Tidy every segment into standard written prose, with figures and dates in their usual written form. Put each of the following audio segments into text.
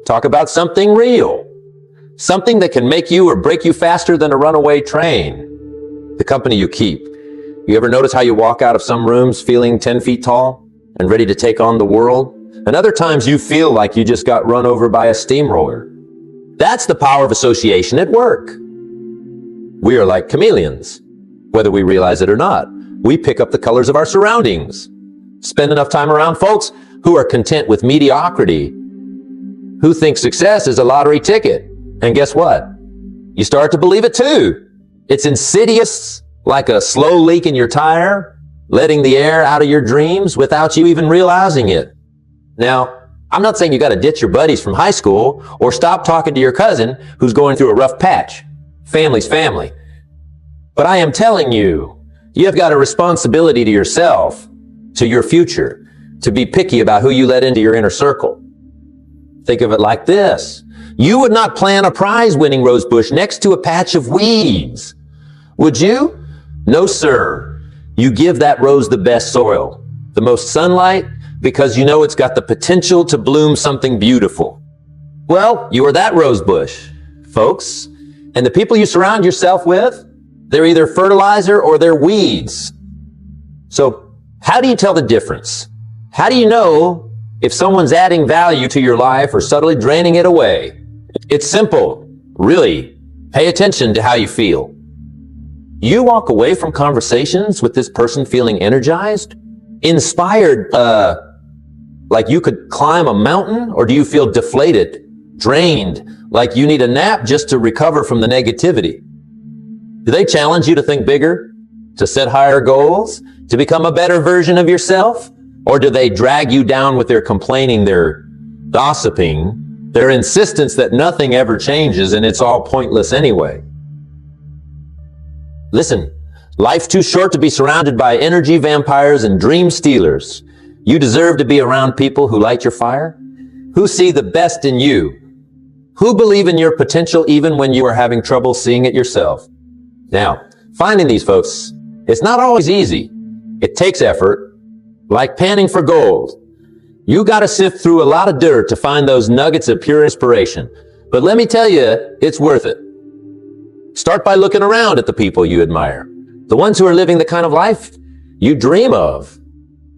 Talk about something real. Something that can make you or break you faster than a runaway train. The company you keep. You ever notice how you walk out of some rooms feeling 10 feet tall and ready to take on the world? And other times you feel like you just got run over by a steamroller. That's the power of association at work. We are like chameleons, whether we realize it or not. We pick up the colors of our surroundings. Spend enough time around folks who are content with mediocrity, who think success is a lottery ticket. And guess what? You start to believe it too. It's insidious, like a slow leak in your tire, letting the air out of your dreams without you even realizing it. Now, I'm not saying you got to ditch your buddies from high school or stop talking to your cousin who's going through a rough patch. Family's family. But I am telling you, you've got a responsibility to yourself, to your future, to be picky about who you let into your inner circle. Think of it like this. You would not plant a prize-winning rose bush next to a patch of weeds. Would you? No, sir. You give that rose the best soil, the most sunlight, because you know it's got the potential to bloom something beautiful. Well, you are that rose bush, folks. And the people you surround yourself with, they're either fertilizer or they're weeds. So how do you tell the difference? How do you know if someone's adding value to your life or subtly draining it away? It's simple. Really, pay attention to how you feel. You walk away from conversations with this person feeling energized, inspired, like you could climb a mountain, or do you feel deflated, drained, like you need a nap just to recover from the negativity? Do they challenge you to think bigger, to set higher goals, to become a better version of yourself? Or do they drag you down with their complaining, their gossiping, their insistence that nothing ever changes and it's all pointless anyway? Listen, life's too short to be surrounded by energy vampires and dream stealers. You deserve to be around people who light your fire, who see the best in you, who believe in your potential even when you are having trouble seeing it yourself. Now, finding these folks, it's not always easy. It takes effort, like panning for gold. You got to sift through a lot of dirt to find those nuggets of pure inspiration. But let me tell you, it's worth it. Start by looking around at the people you admire, the ones who are living the kind of life you dream of.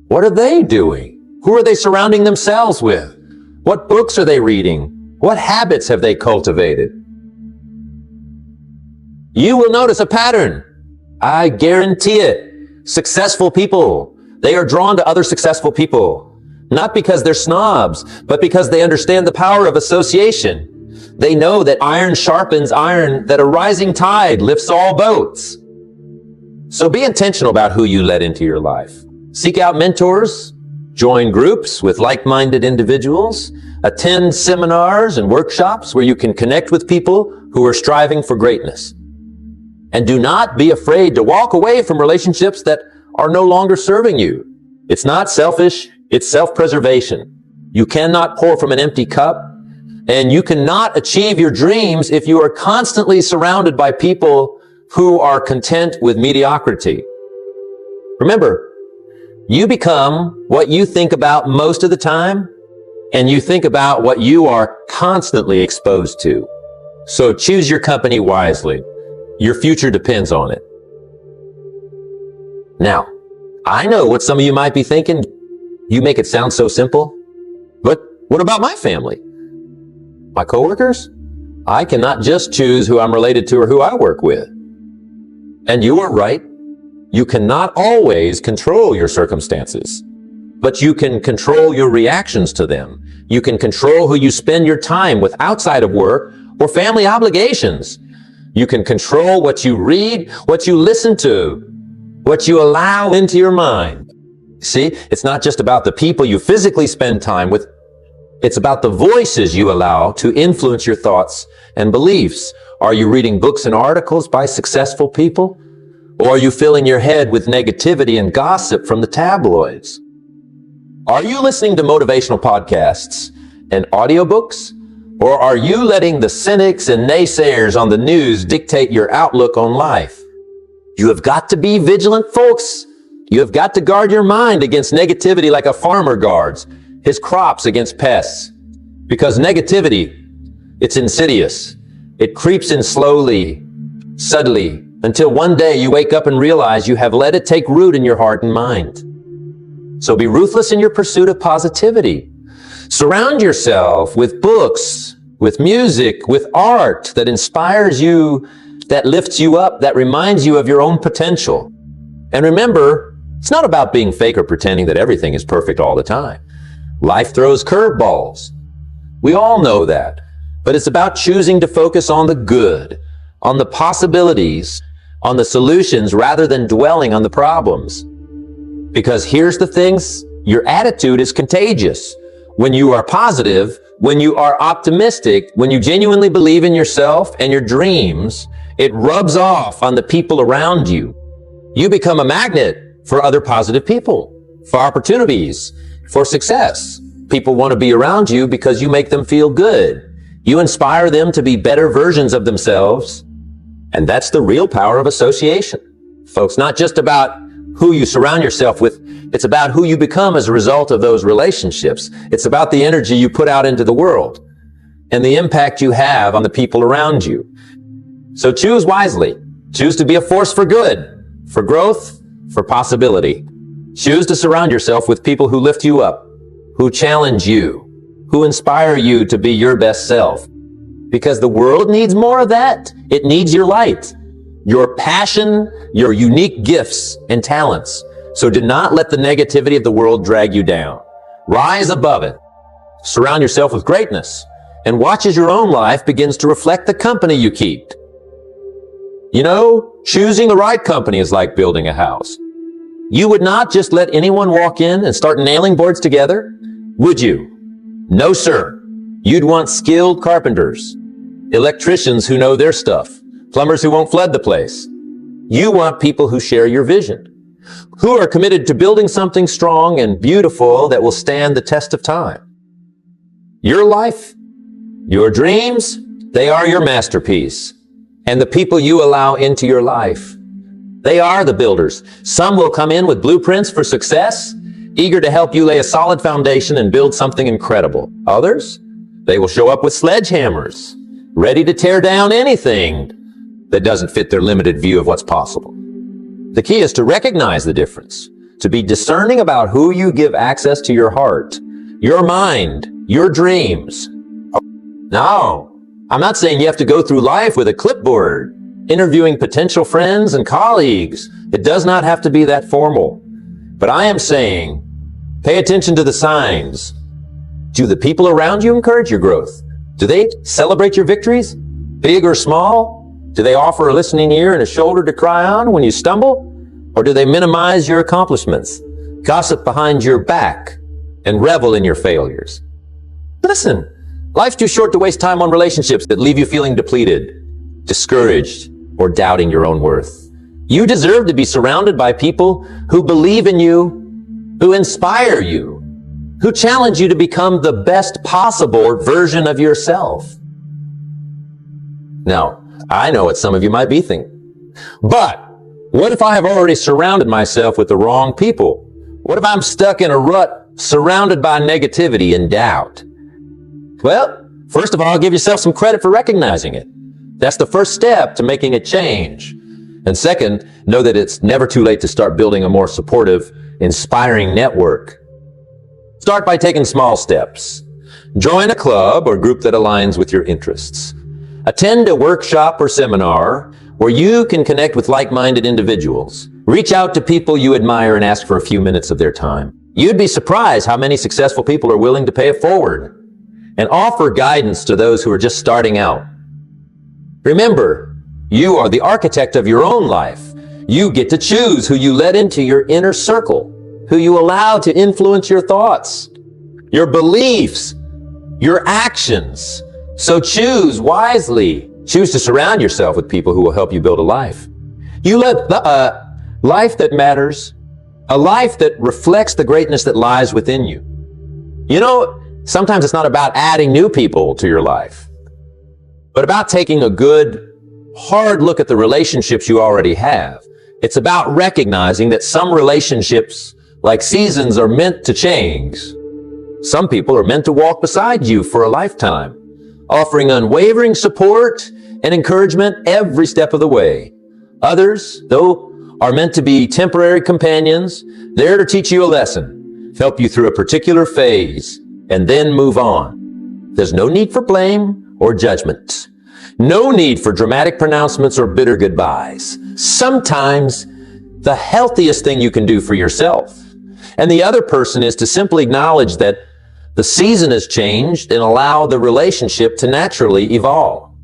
What are they doing? Who are they surrounding themselves with? What books are they reading? What habits have they cultivated? You will notice a pattern. I guarantee it. Successful people, they are drawn to other successful people, not because they're snobs, but because they understand the power of association. They know that iron sharpens iron, that a rising tide lifts all boats. So be intentional about who you let into your life. Seek out mentors, join groups with like-minded individuals, attend seminars and workshops where you can connect with people who are striving for greatness. And do not be afraid to walk away from relationships that are no longer serving you. It's not selfish, it's self-preservation. You cannot pour from an empty cup, and you cannot achieve your dreams if you are constantly surrounded by people who are content with mediocrity. Remember, you become what you think about most of the time, and you think about what you are constantly exposed to. So choose your company wisely. Your future depends on it. Now, I know what some of you might be thinking. You make it sound so simple. But what about my family? My coworkers? I cannot just choose who I'm related to or who I work with. And you are right. You cannot always control your circumstances, but you can control your reactions to them. You can control who you spend your time with outside of work or family obligations. You can control what you read, what you listen to, what you allow into your mind. See, it's not just about the people you physically spend time with. It's about the voices you allow to influence your thoughts and beliefs. Are you reading books and articles by successful people? Or are you filling your head with negativity and gossip from the tabloids? Are you listening to motivational podcasts and audiobooks? Or are you letting the cynics and naysayers on the news dictate your outlook on life? You have got to be vigilant, folks. You have got to guard your mind against negativity like a farmer guards his crops against pests. Because negativity, it's insidious. It creeps in slowly, subtly, until one day you wake up and realize you have let it take root in your heart and mind. So be ruthless in your pursuit of positivity. Surround yourself with books, with music, with art that inspires you, that lifts you up, that reminds you of your own potential. And remember, it's not about being fake or pretending that everything is perfect all the time. Life throws curveballs. We all know that. But it's about choosing to focus on the good, on the possibilities, on the solutions rather than dwelling on the problems. Because here's the things, your attitude is contagious. When you are positive, when you are optimistic, when you genuinely believe in yourself and your dreams, it rubs off on the people around you. You become a magnet for other positive people, for opportunities, for success. People want to be around you because you make them feel good. You inspire them to be better versions of themselves. And that's the real power of association. Folks, not just about who you surround yourself with, it's about who you become as a result of those relationships. It's about the energy you put out into the world and the impact you have on the people around you. So choose wisely. Choose to be a force for good, for growth, for possibility. Choose to surround yourself with people who lift you up, who challenge you, who inspire you to be your best self. Because the world needs more of that. It needs your light, your passion, your unique gifts and talents. So do not let the negativity of the world drag you down. Rise above it. Surround yourself with greatness and watch as your own life begins to reflect the company you keep. You know, choosing the right company is like building a house. You would not just let anyone walk in and start nailing boards together, would you? No, sir. You'd want skilled carpenters, electricians who know their stuff, plumbers who won't flood the place. You want people who share your vision, who are committed to building something strong and beautiful that will stand the test of time. Your life, your dreams, they are your masterpiece. And the people you allow into your life, they are the builders. Some will come in with blueprints for success, eager to help you lay a solid foundation and build something incredible. Others, they will show up with sledgehammers, ready to tear down anything that doesn't fit their limited view of what's possible. The key is to recognize the difference, to be discerning about who you give access to your heart, your mind, your dreams. No, I'm not saying you have to go through life with a clipboard, interviewing potential friends and colleagues. It does not have to be that formal. But I am saying, pay attention to the signs. Do the people around you encourage your growth? Do they celebrate your victories, big or small? Do they offer a listening ear and a shoulder to cry on when you stumble? Or do they minimize your accomplishments, gossip behind your back, and revel in your failures? Listen, life's too short to waste time on relationships that leave you feeling depleted, discouraged, or doubting your own worth. You deserve to be surrounded by people who believe in you, who inspire you, who challenge you to become the best possible version of yourself. Now, I know what some of you might be thinking, but what if I have already surrounded myself with the wrong people? What if I'm stuck in a rut surrounded by negativity and doubt? Well, first of all, give yourself some credit for recognizing it. That's the first step to making a change. And second, know that it's never too late to start building a more supportive, inspiring network. Start by taking small steps. Join a club or group that aligns with your interests. Attend a workshop or seminar where you can connect with like-minded individuals. Reach out to people you admire and ask for a few minutes of their time. You'd be surprised how many successful people are willing to pay it forward and offer guidance to those who are just starting out. Remember, you are the architect of your own life. You get to choose who you let into your inner circle, who you allow to influence your thoughts, your beliefs, your actions. So choose wisely. Choose to surround yourself with people who will help you build a life. You let a life that matters, a life that reflects the greatness that lies within you. You know, sometimes it's not about adding new people to your life, but about taking a good, hard look at the relationships you already have. It's about recognizing that some relationships, like seasons, are meant to change. Some people are meant to walk beside you for a lifetime, offering unwavering support and encouragement every step of the way. Others, though, are meant to be temporary companions, there to teach you a lesson, help you through a particular phase, and then move on. There's no need for blame or judgment. No need for dramatic pronouncements or bitter goodbyes. Sometimes the healthiest thing you can do for yourself and the other person is to simply acknowledge that the season has changed and allow the relationship to naturally evolve.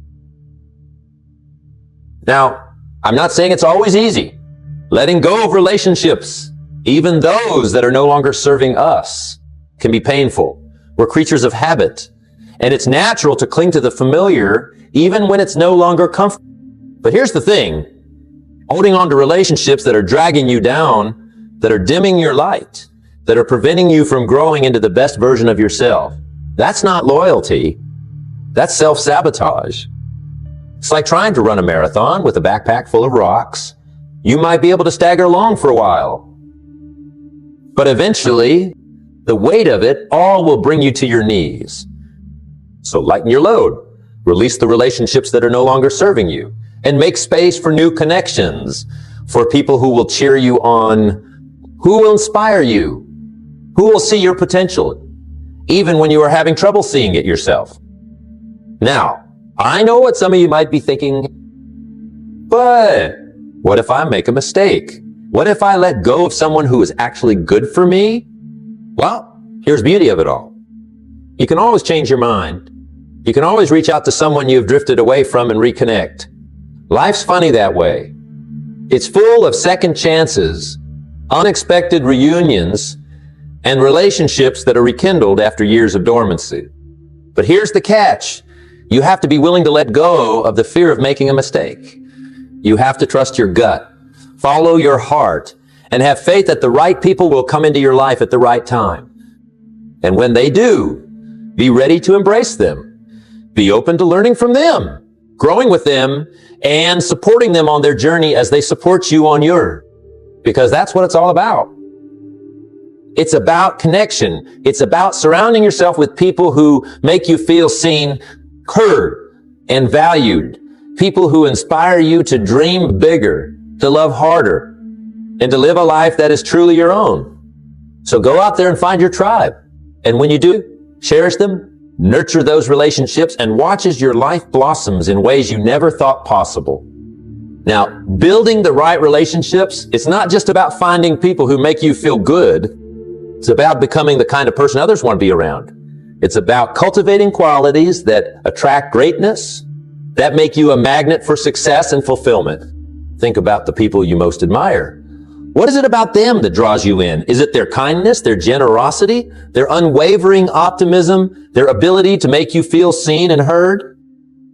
Now, I'm not saying it's always easy. Letting go of relationships, even those that are no longer serving us, can be painful. We're creatures of habit, and it's natural to cling to the familiar even when it's no longer comfortable. But here's the thing, holding on to relationships that are dragging you down, that are dimming your light, that are preventing you from growing into the best version of yourself, that's not loyalty. That's self-sabotage. It's like trying to run a marathon with a backpack full of rocks. You might be able to stagger along for a while, but eventually, the weight of it all will bring you to your knees. So lighten your load, release the relationships that are no longer serving you, and make space for new connections, for people who will cheer you on, who will inspire you, who will see your potential, even when you are having trouble seeing it yourself. Now, I know what some of you might be thinking, but what if I make a mistake? What if I let go of someone who is actually good for me? Well, here's the beauty of it all. You can always change your mind. You can always reach out to someone you've drifted away from and reconnect. Life's funny that way. It's full of second chances, unexpected reunions, and relationships that are rekindled after years of dormancy. But here's the catch. You have to be willing to let go of the fear of making a mistake. You have to trust your gut, follow your heart, and have faith that the right people will come into your life at the right time. And when they do, be ready to embrace them. Be open to learning from them, growing with them, and supporting them on their journey as they support you on yours. Because that's what it's all about. It's about connection. It's about surrounding yourself with people who make you feel seen, heard, and valued. People who inspire you to dream bigger, to love harder, and to live a life that is truly your own. So go out there and find your tribe. And when you do, cherish them, nurture those relationships, and watch as your life blossoms in ways you never thought possible. Now, building the right relationships, it's not just about finding people who make you feel good. It's about becoming the kind of person others want to be around. It's about cultivating qualities that attract greatness, that make you a magnet for success and fulfillment. Think about the people you most admire. What is it about them that draws you in? Is it their kindness, their generosity, their unwavering optimism, their ability to make you feel seen and heard?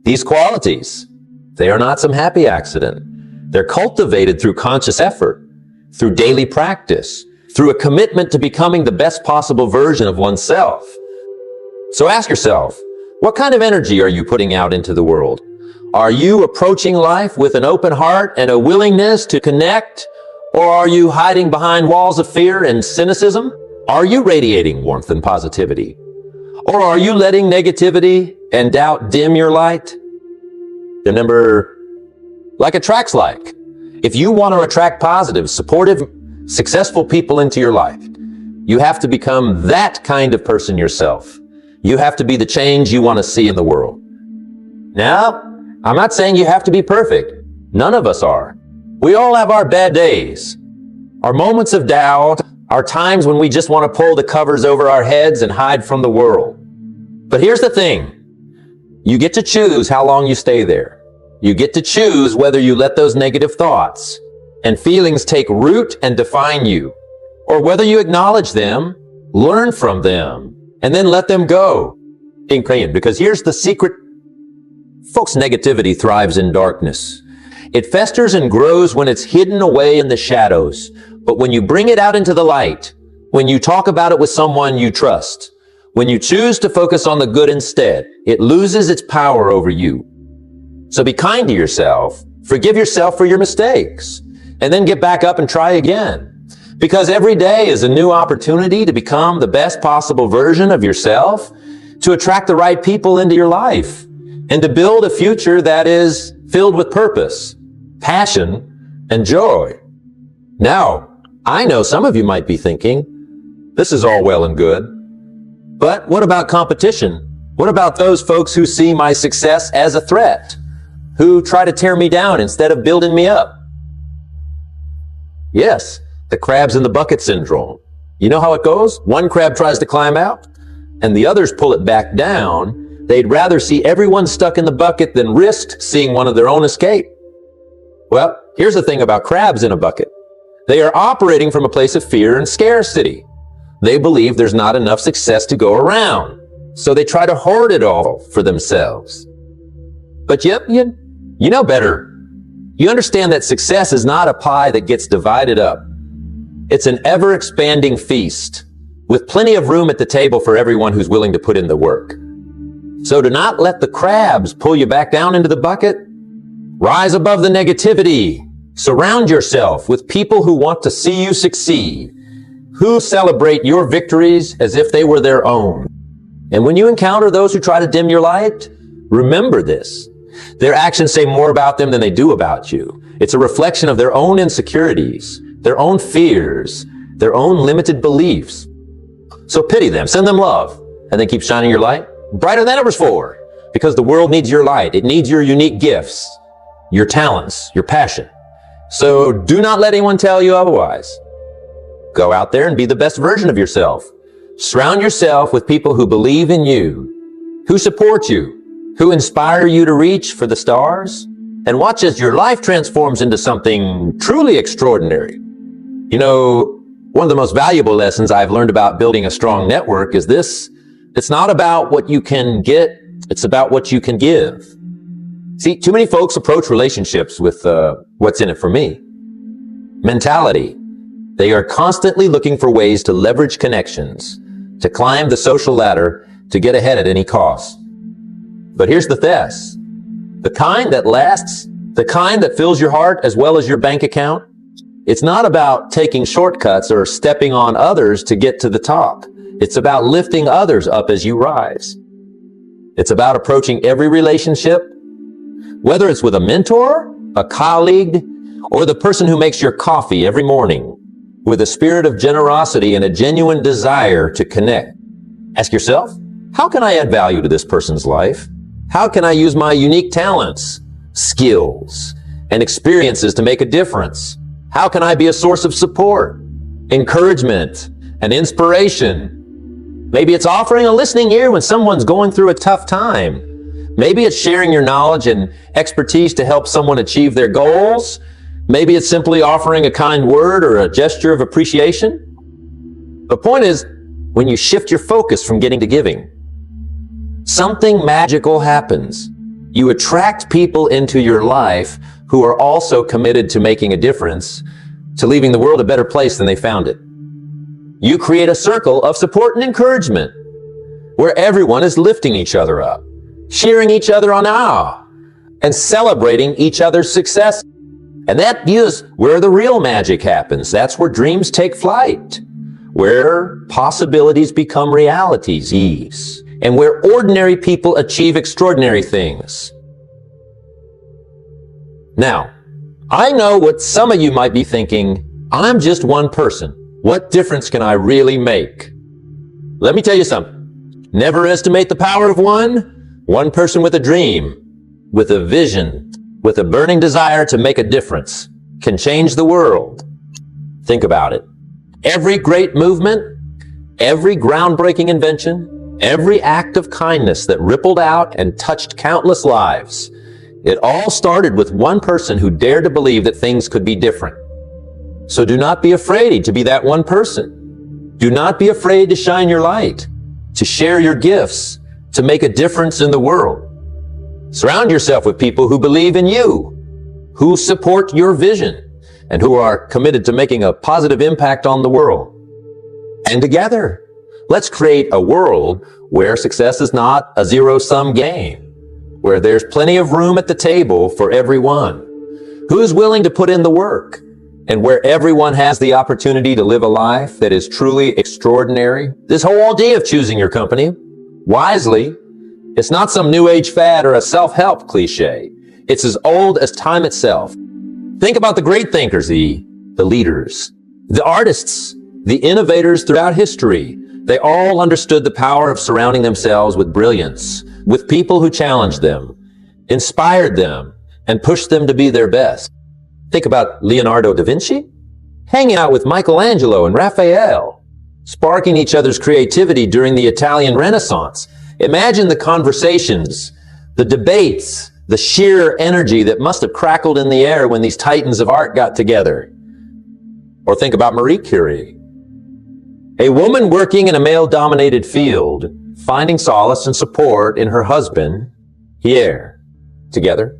These qualities, they are not some happy accident. They're cultivated through conscious effort, through daily practice, through a commitment to becoming the best possible version of oneself. So ask yourself, what kind of energy are you putting out into the world? Are you approaching life with an open heart and a willingness to connect? Or are you hiding behind walls of fear and cynicism? Are you radiating warmth and positivity? Or are you letting negativity and doubt dim your light? Remember, like attracts like. If you want to attract positive, supportive, successful people into your life, you have to become that kind of person yourself. You have to be the change you want to see in the world. Now, I'm not saying you have to be perfect. None of us are. We all have our bad days, our moments of doubt, our times when we just want to pull the covers over our heads and hide from the world. But here's the thing. You get to choose how long you stay there. You get to choose whether you let those negative thoughts and feelings take root and define you, or whether you acknowledge them, learn from them, and then let them go. Because here's the secret. Folks, negativity thrives in darkness. It festers and grows when it's hidden away in the shadows. But when you bring it out into the light, when you talk about it with someone you trust, when you choose to focus on the good instead, it loses its power over you. So be kind to yourself, forgive yourself for your mistakes, and then get back up and try again. Because every day is a new opportunity to become the best possible version of yourself, to attract the right people into your life, and to build a future that is filled with purpose, passion, and joy. Now, I know some of you might be thinking, this is all well and good, but what about competition? What about those folks who see my success as a threat, who try to tear me down instead of building me up? Yes, the crabs in the bucket syndrome. You know how it goes? One crab tries to climb out, and the others pull it back down. They'd rather see everyone stuck in the bucket than risk seeing one of their own escape. Well, here's the thing about crabs in a bucket. They are operating from a place of fear and scarcity. They believe there's not enough success to go around, so they try to hoard it all for themselves. But you know better. You understand that success is not a pie that gets divided up. It's an ever-expanding feast, with plenty of room at the table for everyone who's willing to put in the work. So do not let the crabs pull you back down into the bucket. Rise above the negativity. Surround yourself with people who want to see you succeed, who celebrate your victories as if they were their own. And when you encounter those who try to dim your light, remember this. Their actions say more about them than they do about you. It's a reflection of their own insecurities, their own fears, their own limited beliefs. So pity them, send them love, and then keep shining your light brighter than ever before, because the world needs your light. It needs your unique gifts, your talents, your passion. So do not let anyone tell you otherwise. Go out there and be the best version of yourself. Surround yourself with people who believe in you, who support you, who inspire you to reach for the stars, and watch as your life transforms into something truly extraordinary. You know, one of the most valuable lessons I've learned about building a strong network is this: it's not about what you can get, it's about what you can give. See, too many folks approach relationships with what's in it for me mentality. They are constantly looking for ways to leverage connections, to climb the social ladder, to get ahead at any cost. But here's the test. The kind that lasts, the kind that fills your heart as well as your bank account, it's not about taking shortcuts or stepping on others to get to the top. It's about lifting others up as you rise. It's about approaching every relationship, whether it's with a mentor, a colleague, or the person who makes your coffee every morning, with a spirit of generosity and a genuine desire to connect. Ask yourself, how can I add value to this person's life? How can I use my unique talents, skills, and experiences to make a difference? How can I be a source of support, encouragement, and inspiration? Maybe it's offering a listening ear when someone's going through a tough time. Maybe it's sharing your knowledge and expertise to help someone achieve their goals. Maybe it's simply offering a kind word or a gesture of appreciation. The point is, when you shift your focus from getting to giving, something magical happens. You attract people into your life who are also committed to making a difference, to leaving the world a better place than they found it. You create a circle of support and encouragement where everyone is lifting each other up, cheering each other on, and celebrating each other's success. And that is where the real magic happens. That's where dreams take flight, where possibilities become realities, and where ordinary people achieve extraordinary things. Now, I know what some of you might be thinking. I'm just one person. What difference can I really make? Let me tell you something. Never estimate the power of one person with a dream, with a vision, with a burning desire to make a difference, can change the world. Think about it. Every great movement, every groundbreaking invention, every act of kindness that rippled out and touched countless lives, it all started with one person who dared to believe that things could be different. So do not be afraid to be that one person. Do not be afraid to shine your light, to share your gifts, to make a difference in the world. Surround yourself with people who believe in you, who support your vision, and who are committed to making a positive impact on the world. And together, let's create a world where success is not a zero-sum game, where there's plenty of room at the table for everyone. Who's willing to put in the work, and where everyone has the opportunity to live a life that is truly extraordinary. This whole idea of choosing your company wisely, it's not some new age fad or a self-help cliche. It's as old as time itself. Think about the great thinkers, the leaders, the artists, the innovators throughout history. They all understood the power of surrounding themselves with brilliance, with people who challenged them, inspired them, and pushed them to be their best. Think about Leonardo da Vinci, hanging out with Michelangelo and Raphael, sparking each other's creativity during the Italian Renaissance. Imagine the conversations, the debates, the sheer energy that must have crackled in the air when these titans of art got together. Or think about Marie Curie, a woman working in a male-dominated field, finding solace and support in her husband, Pierre. Together,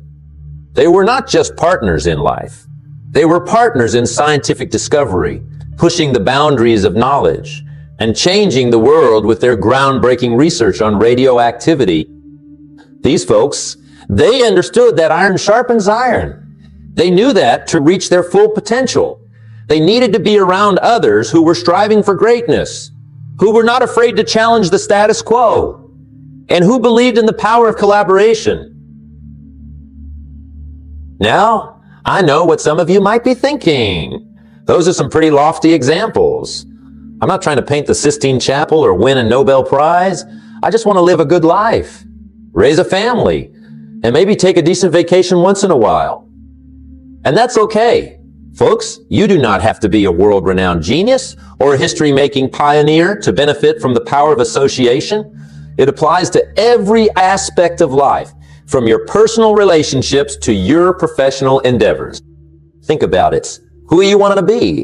they were not just partners in life. They were partners in scientific discovery, pushing the boundaries of knowledge and changing the world with their groundbreaking research on radioactivity. These folks, they understood that iron sharpens iron. They knew that to reach their full potential, they needed to be around others who were striving for greatness, who were not afraid to challenge the status quo, and who believed in the power of collaboration. Now, I know what some of you might be thinking. Those are some pretty lofty examples. I'm not trying to paint the Sistine Chapel or win a Nobel Prize. I just want to live a good life, raise a family, and maybe take a decent vacation once in a while. And that's okay. Folks, you do not have to be a world-renowned genius or a history-making pioneer to benefit from the power of association. It applies to every aspect of life, from your personal relationships to your professional endeavors. Think about it. Who are you wanting to be?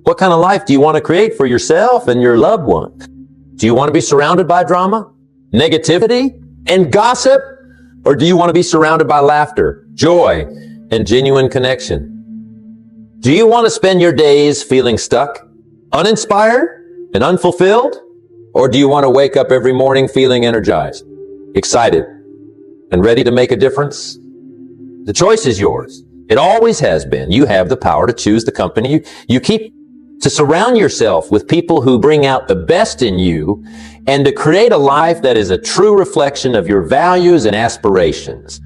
What kind of life do you want to create for yourself and your loved one? Do you want to be surrounded by drama, negativity, and gossip? Or do you want to be surrounded by laughter, joy, and genuine connection? Do you want to spend your days feeling stuck, uninspired, and unfulfilled? Or do you want to wake up every morning feeling energized, excited, and ready to make a difference? The choice is yours. It always has been. You have the power to choose the company you keep, to surround yourself with people who bring out the best in you, and to create a life that is a true reflection of your values and aspirations.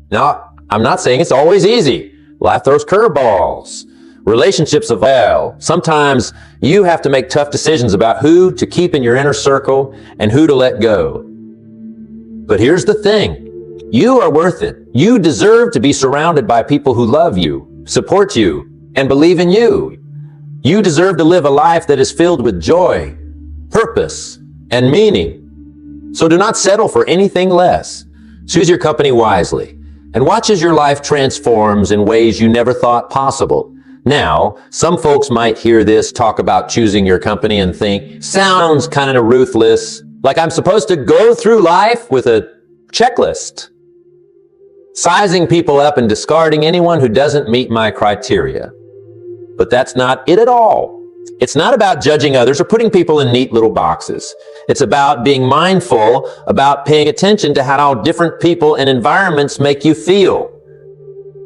Now, I'm not saying it's always easy. Life throws curveballs. Relationships evolve. Sometimes you have to make tough decisions about who to keep in your inner circle and who to let go. But here's the thing. You are worth it. You deserve to be surrounded by people who love you, support you, and believe in you. You deserve to live a life that is filled with joy, purpose, and meaning. So do not settle for anything less. Choose your company wisely, and watch as your life transforms in ways you never thought possible. Now, some folks might hear this talk about choosing your company and think, sounds kind of ruthless, like I'm supposed to go through life with a checklist, sizing people up and discarding anyone who doesn't meet my criteria. But that's not it at all. It's not about judging others or putting people in neat little boxes. It's about being mindful, about paying attention to how different people and environments make you feel.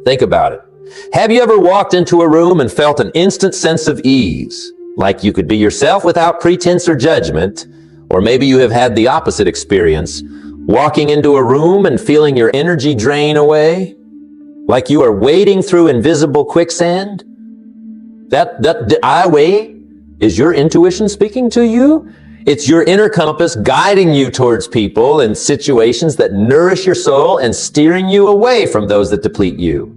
Think about it. Have you ever walked into a room and felt an instant sense of ease, like you could be yourself without pretense or judgment? Or maybe you have had the opposite experience, walking into a room and feeling your energy drain away, like you are wading through invisible quicksand? That I way is your intuition speaking to you. It's your inner compass guiding you towards people and situations that nourish your soul and steering you away from those that deplete you.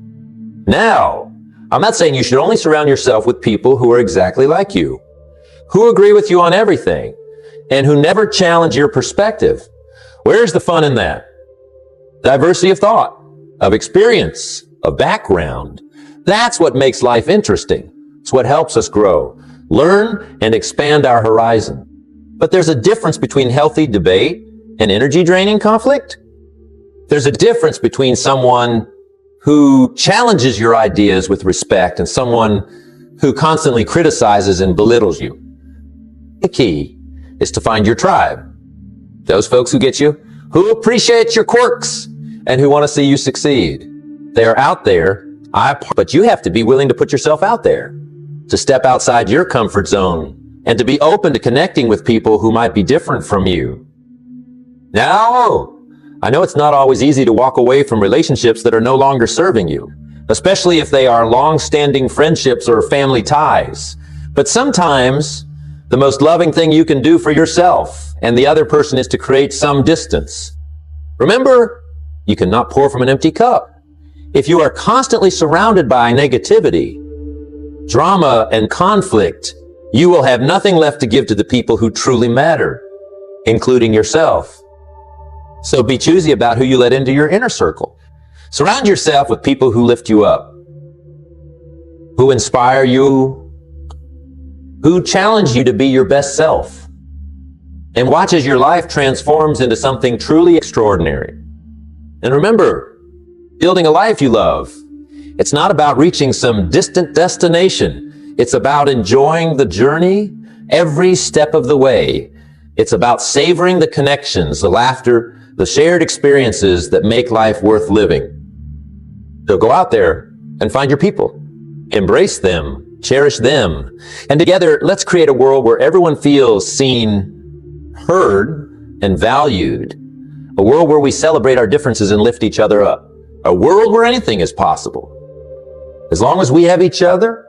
Now, I'm not saying you should only surround yourself with people who are exactly like you, who agree with you on everything, and who never challenge your perspective. Where's the fun in that? Diversity of thought, of experience, of background. That's what makes life interesting. It's what helps us grow, learn, and expand our horizon. But there's a difference between healthy debate and energy-draining conflict. There's a difference between someone who challenges your ideas with respect and someone who constantly criticizes and belittles you. The key is to find your tribe. Those folks who get you, who appreciate your quirks, and who want to see you succeed. They are out there, But you have to be willing to put yourself out there, to step outside your comfort zone, and to be open to connecting with people who might be different from you. Now, I know it's not always easy to walk away from relationships that are no longer serving you, especially if they are long-standing friendships or family ties. But sometimes, the most loving thing you can do for yourself and the other person is to create some distance. Remember, you cannot pour from an empty cup. If you are constantly surrounded by negativity, drama, and conflict, you will have nothing left to give to the people who truly matter, including yourself. So be choosy about who you let into your inner circle. Surround yourself with people who lift you up, who inspire you, who challenge you to be your best self, and watch as your life transforms into something truly extraordinary. And remember, building a life you love, it's not about reaching some distant destination. It's about enjoying the journey every step of the way. It's about savoring the connections, the laughter, the shared experiences that make life worth living. So go out there and find your people. Embrace them, cherish them, and together let's create a world where everyone feels seen, heard, and valued. A world where we celebrate our differences and lift each other up. A world where anything is possible. As long as we have each other,